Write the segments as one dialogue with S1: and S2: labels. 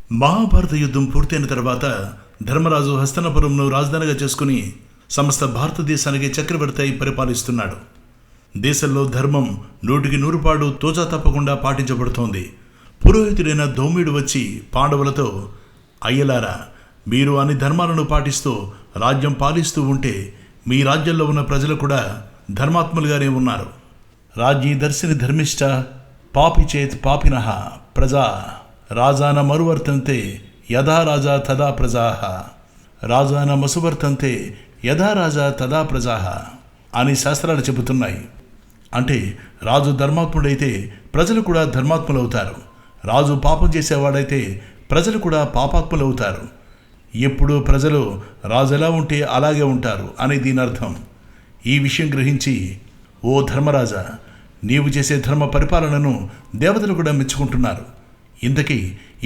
S1: మహాభారత యుద్ధం పూర్తయిన తర్వాత ధర్మరాజు హస్తనపురంను రాజధానిగా చేసుకుని సమస్త భారతదేశానికి చక్రవర్తి అయి పరిపాలిస్తున్నాడు. దేశంలో ధర్మం 100% తోచా తప్పకుండా పాటించబడుతోంది. పురోహితుడైన ధౌమ్యుడు వచ్చి పాండవులతో, అయ్యలారా, మీరు అన్ని ధర్మాలను పాటిస్తూ రాజ్యం పాలిస్తూ ఉంటే మీ రాజ్యంలో ఉన్న ప్రజలు కూడా ధర్మాత్ములుగానే ఉన్నారు. రాజ్ఞి దర్శిని ధర్మిష్ట పాపి చేత్ పాపినః ప్రజా రాజాన మరువర్తంతే యథా రాజా తదా ప్రజాః రాజాన మసువర్తంతే యథా రాజా తదా ప్రజాః అని శాస్త్రాలు చెబుతున్నాయి. అంటే రాజు ధర్మాత్ముడైతే ప్రజలు కూడా ధర్మాత్ములవుతారు, రాజు పాపం చేసేవాడైతే ప్రజలు కూడా పాపాత్ములవుతారు. ఎప్పుడూ ప్రజలు రాజు ఎలా ఉంటే అలాగే ఉంటారు అని దీని అర్థం. ఈ విషయం గ్రహించి, ఓ ధర్మరాజా, నీవు చేసే ధర్మ పరిపాలనను దేవతలు కూడా మెచ్చుకుంటున్నారు. ఇంతకీ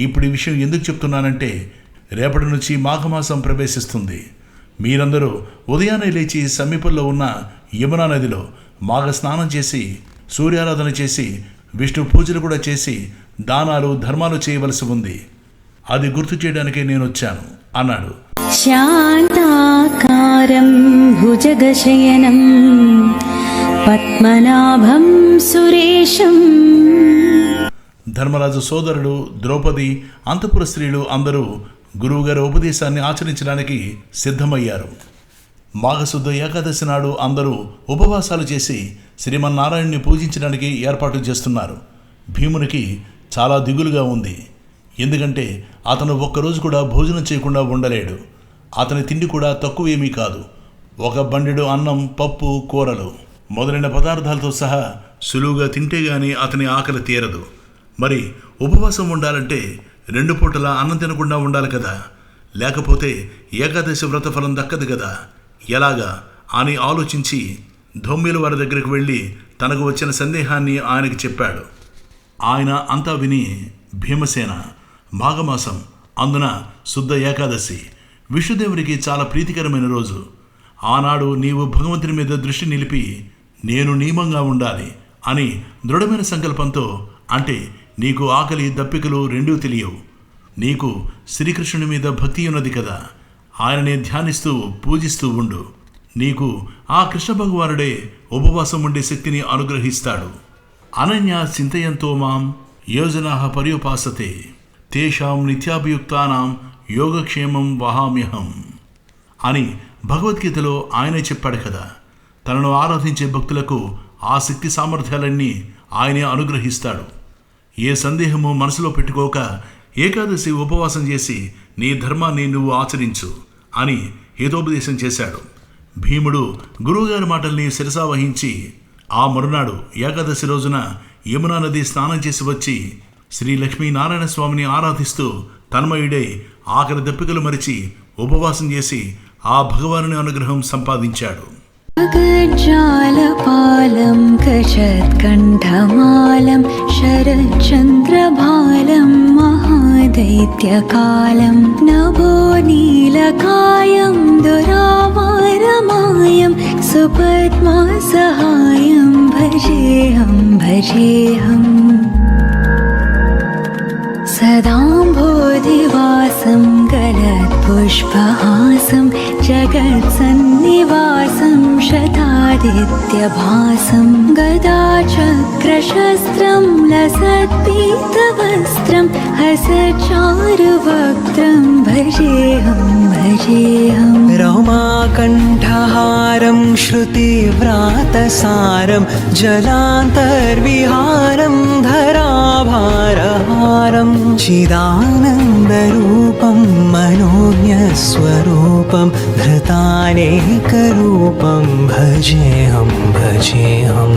S1: ఇప్పుడు ఈ విషయం ఎందుకు చెప్తున్నానంటే, రేపటి నుంచి మాఘమాసం ప్రవేశిస్తుంది. మీరందరూ ఉదయాన్నే లేచి సమీపంలో ఉన్న యమునా నదిలో మాఘ స్నానం చేసి, సూర్యారాధన చేసి, విష్ణు పూజలు కూడా చేసి దానాలు ధర్మాలు చేయవలసి ఉంది. అది గుర్తు చేయడానికే నేను వచ్చాను అన్నాడు.
S2: శాంతాకారం భుజగశయనం పద్మనాభం సురేశం.
S1: ధర్మరాజు సోదరుడు, ద్రౌపది, అంతఃపుర స్త్రీలు అందరూ గురువుగారి ఉపదేశాన్ని ఆచరించడానికి సిద్ధమయ్యారు. మాఘశుద్ధ ఏకాదశి నాడు అందరూ ఉపవాసాలు చేసి శ్రీమన్నారాయణుని పూజించడానికి ఏర్పాటు చేస్తున్నారు. భీమునికి చాలా దిగులుగా ఉంది. ఎందుకంటే అతను ఒక్కరోజు కూడా భోజనం చేయకుండా ఉండలేడు. అతని తిండి కూడా తక్కువేమీ కాదు. ఒక బండెడు అన్నం, పప్పు, కూరలు మొదలైన పదార్థాలతో సహా సులువుగా తింటే గానీ అతని ఆకలి తీరదు. మరి ఉపవాసం ఉండాలంటే 2 పూటలా అన్నం తినకుండా ఉండాలి కదా, లేకపోతే ఏకాదశి వ్రత ఫలం దక్కదు కదా, ఎలాగా అని ఆలోచించి ధౌమ్యుల వారి దగ్గరికి వెళ్ళి తనకు వచ్చిన సందేహాన్ని ఆయనకి చెప్పాడు. ఆయన అంతా విని, భీమసేన, మాఘమాసం, అందున శుద్ధ ఏకాదశి విష్ణుదేవునికి చాలా ప్రీతికరమైన రోజు. ఆనాడు నీవు భగవంతుని మీద దృష్టి నిలిపి నేను నియమంగా ఉండాలి అని దృఢమైన సంకల్పంతో, అంటే నీకు ఆకలి దప్పికలు రెండూ తెలియవు, నీకు శ్రీకృష్ణుని మీద భక్తి ఉన్నది కదా, ఆయననే ధ్యానిస్తూ పూజిస్తూ ఉండు. నీకు ఆ కృష్ణ భగవానుడే ఉపవాసం ఉండే శక్తిని అనుగ్రహిస్తాడు. అనన్యా చింతయంతో మాం యోజనాః పర్యుపాసతే తేషాం నిత్యాభియుక్తానాం యోగక్షేమం వహామ్యహం అని భగవద్గీతలో ఆయనే చెప్పాడు కదా. తనను ఆరాధించే భక్తులకు ఆ శక్తి సామర్థ్యాలన్నీ ఆయనే అనుగ్రహిస్తాడు. ఏ సందేహము మనసులో పెట్టుకోక ఏకాదశి ఉపవాసం చేసి నీ ధర్మాన్ని నువ్వు ఆచరించు అని హితోపదేశం చేశాడు. భీముడు గురువుగారి మాటల్ని శిరసావహించి ఆ మరునాడు ఏకాదశి రోజున యమునా నది స్నానం చేసి వచ్చి శ్రీ లక్ష్మీనారాయణ స్వామిని ఆరాధిస్తూ తన్మయుడై ఆకలి దప్పికలు మరిచి ఉపవాసం చేసి ఆ భగవానుని అనుగ్రహం సంపాదించాడు.
S2: జగజ్జాలపాలం కషత్కంఠమాలం శరచంద్రబాలం మహాదైత్యకాలం నభోనీలకాయం దురావారమాయం సుపద్మాసహాయం భజేహం భజేహం సదాంబోధివాసం గలత్పుష్పహాసం జగత్సన్నివాసం శతాదిత్యభాసం గదాచక్రశస్త్రం లసత్పీతవస్త్రం హసచారువక్త్రం భజేహం భజేహం
S3: రమాకంఠహారం శృతివ్రాతసారం జలాంతర్విహారం ధరాభారహారం చిదానందరూపం మనోజ్ఞస్వరూపం ధృతానేకరూపం భజేహం భజేహం.